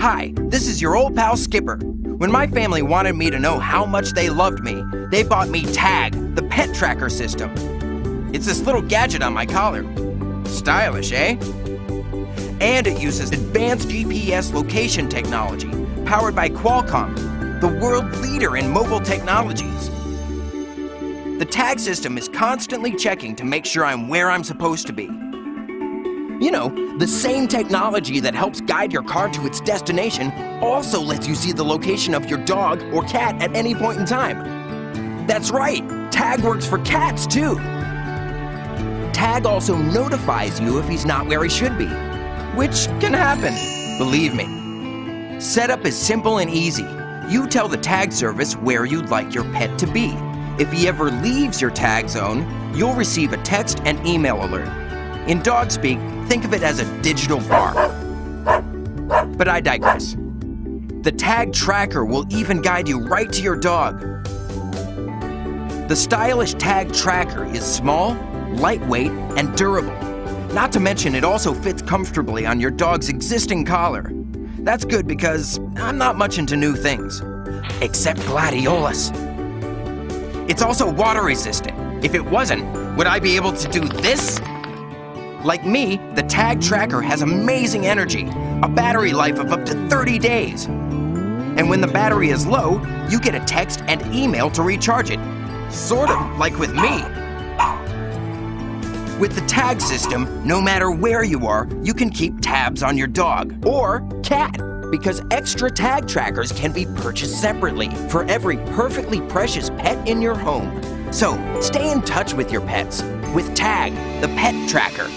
Hi, this is your old pal Skipper. When my family wanted me to know how much they loved me, they bought me Tag, the pet tracker system. It's this little gadget on my collar. Stylish, eh? And it uses advanced GPS location technology, powered by Qualcomm, the world leader in mobile technologies. The Tag system is constantly checking to make sure I'm where I'm supposed to be. You know, the same technology that helps guide your car to its destination also lets you see the location of your dog or cat at any point in time. That's right, Tag works for cats too. Tag also notifies you if he's not where he should be, which can happen, believe me. Setup is simple and easy. You tell the Tag service where you'd like your pet to be. If he ever leaves your Tag zone, you'll receive a text and email alert. In dog speak, think of it as a digital bark. But I digress. The Tag tracker will even guide you right to your dog. The stylish Tag tracker is small, lightweight, and durable. Not to mention it also fits comfortably on your dog's existing collar. That's good because I'm not much into new things. Except gladiolus. It's also water resistant. If it wasn't, would I be able to do this? Like me, the Tag tracker has amazing energy, a battery life of up to 30 days. And when the battery is low, you get a text and email to recharge it. Sort of like with me. With the Tag system, no matter where you are, you can keep tabs on your dog or cat, because extra Tag trackers can be purchased separately for every perfectly precious pet in your home. So, stay in touch with your pets with Tag, the pet tracker.